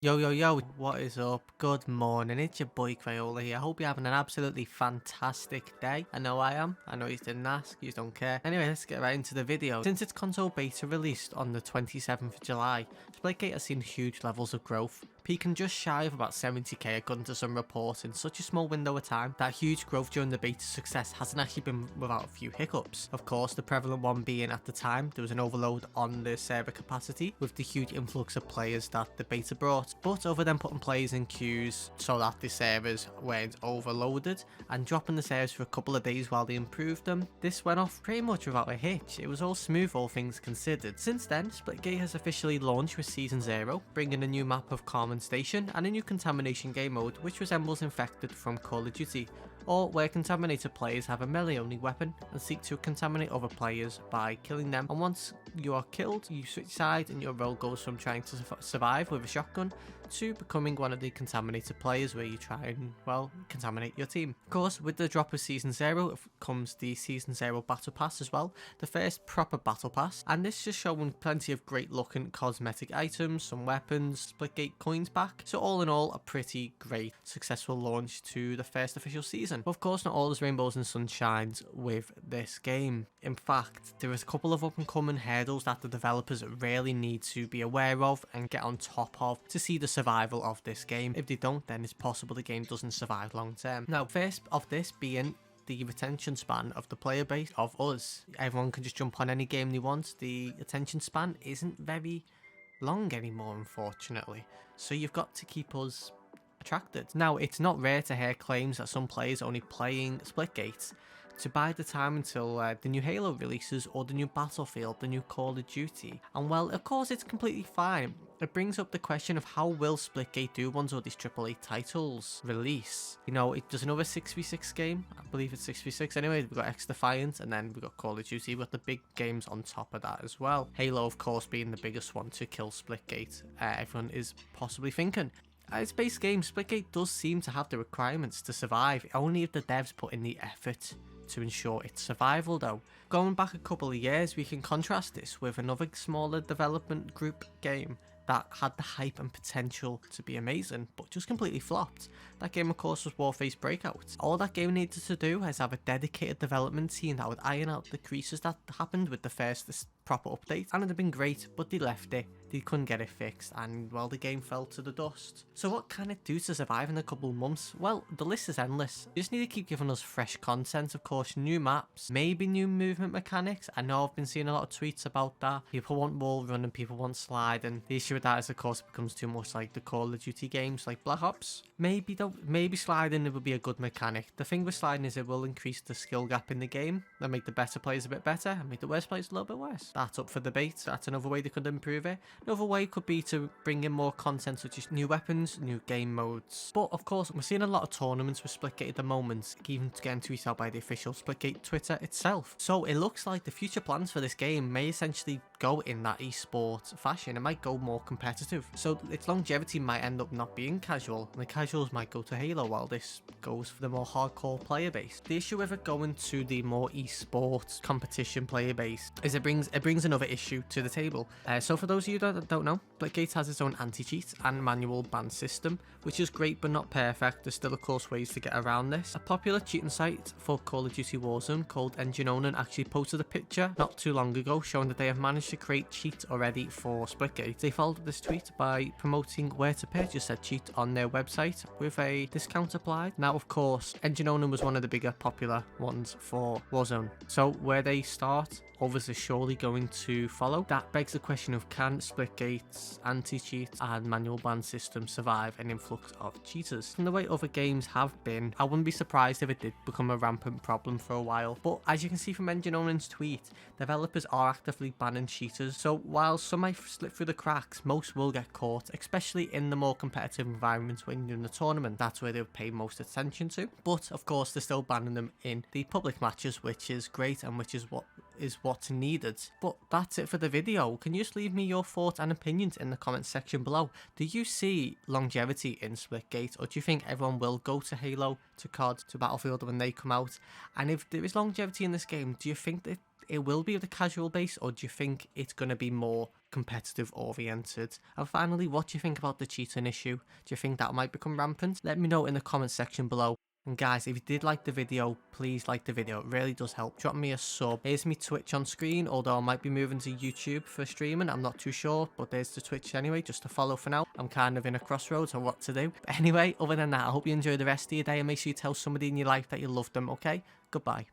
Yo, yo, yo, what is up? Good morning, it's your boy Crayola here. I hope you're having an absolutely fantastic day. I know I am. I know you didn't ask, you don't care. Anyway, let's get right into the video. Since its console beta released on the 27th of July, Splitgate has seen huge levels of growth, peaking just shy of about 70k according to some reports in such a small window of time. That huge growth during the beta success hasn't actually been without a few hiccups. Of course, the prevalent one being at the time, there was an overload on the server capacity with the huge influx of players that the beta brought. But other than putting players in queues so that the servers weren't overloaded and dropping the servers for a couple of days while they improved them, this went off pretty much without a hitch. It was all smooth, all things considered. Since then, Splitgate has officially launched with Season 0, bringing a new map of Carmen Station and a new contamination game mode which resembles Infected from Call of Duty, or where contaminated players have a melee only weapon and seek to contaminate other players by killing them, and once you are killed you switch sides and your role goes from trying to survive with a shotgun to becoming one of the contaminated players where you try and, well, contaminate your team. Of course, with the drop of Season 0 comes the Season 0 Battle Pass as well, the first proper Battle Pass, and this is showing plenty of great looking cosmetic items, some weapons, Splitgate coins back, so all in all a pretty great successful launch to the first official season. But of course not all is rainbows and sunshines with this game. In fact, there is a couple of up and coming hurdles that the developers really need to be aware of and get on top of to see the survival of this game. If they don't, then it's possible the game doesn't survive long term. Now, first of this being the retention span of the player base of us. Everyone can just jump on any game they want. The attention span isn't very long anymore, unfortunately, so you've got to keep us attracted. Now, it's not rare to hear claims that some players are only playing Splitgate to buy the time until the new Halo releases or the new Battlefield, the new Call of Duty. And well, of course it's completely fine. It brings up the question of how will Splitgate do once all these AAA titles release. You know, there's another 6v6 game, I believe it's 6v6 anyway. We've got X-Defiant and then we've got Call of Duty, we've got the big games on top of that as well. Halo of course being the biggest one to kill Splitgate, everyone is possibly thinking. As base game, Splitgate does seem to have the requirements to survive, only if the devs put in the effort to ensure its survival though. Going back a couple of years, we can contrast this with another smaller development group game that had the hype and potential to be amazing, but just completely flopped. That game of course was Warface Breakouts. All that game needed to do is have a dedicated development team that would iron out the creases that happened with the first proper update, and it'd have been great, but they left it. They couldn't get it fixed, and well, the game fell to the dust. So what can it do to survive in a couple of months? Well, the list is endless. You just need to keep giving us fresh content, of course, new maps, maybe new movement mechanics. I know I've been seeing a lot of tweets about that. People want wall run and people want slide, and the issue with that is of course it becomes too much like the Call of Duty games like Black Ops. Maybe though, maybe sliding it would be a good mechanic. The thing with sliding is it will increase the skill gap in the game and make the better players a bit better and make the worst players a little bit worse. That's up for debate. That's another way they could improve it. Another way could be to bring in more content such as new weapons, new game modes. But of course, we're seeing a lot of tournaments with Splitgate at the moment, even getting tweeted out by the official Splitgate Twitter itself. So it looks like the future plans for this game may essentially go in that esports fashion. It might go more competitive. So its longevity might end up not being casual, and the casuals might go to Halo while this goes for the more hardcore player base. The issue with it going to the more esports competition player base is it brings another issue to the table. So for those of you that don't know, Splitgate has its own anti-cheat and manual ban system, which is great but not perfect. There's still of course ways to get around this. A popular cheating site for Call of Duty Warzone called Engine Onan actually posted a picture not too long ago showing that they have managed to create cheat already for Splitgate. They followed this tweet by promoting where to purchase said cheat on their website with a discount applied. Now of course, Engine Onan was one of the bigger popular ones for Warzone, so where they start, others are surely going to follow. That begs the question of, can Splitgate's anti-cheat and manual ban system survive an influx of cheaters? From the way other games have been, I wouldn't be surprised if it did become a rampant problem for a while. But as you can see from Engine Onan's tweet, developers are actively banning cheaters, so while some might slip through the cracks, most will get caught, especially in the more competitive environments when you're in the tournament. That's where they'll pay most attention to. But of course they're still banning them in the public matches, which is great and which is what's needed. But that's it for the video. Can you just leave me your thoughts and opinions in the comment section below? Do you see longevity in Splitgate, or do you think everyone will go to Halo, to COD, to Battlefield when they come out? And if there is longevity in this game, do you think that it will be the casual base, or do you think it's going to be more competitive oriented? And finally, what do you think about the cheating issue? Do you think that might become rampant? Let me know in the comment section below. And guys, if you did like the video, please like the video. It really does help. Drop me a sub. Here's me Twitch on screen, although I might be moving to YouTube for streaming. I'm not too sure, but there's the Twitch anyway, just to follow for now. I'm kind of in a crossroads on what to do. But anyway, other than that, I hope you enjoy the rest of your day, and make sure you tell somebody in your life that you love them, okay? Goodbye.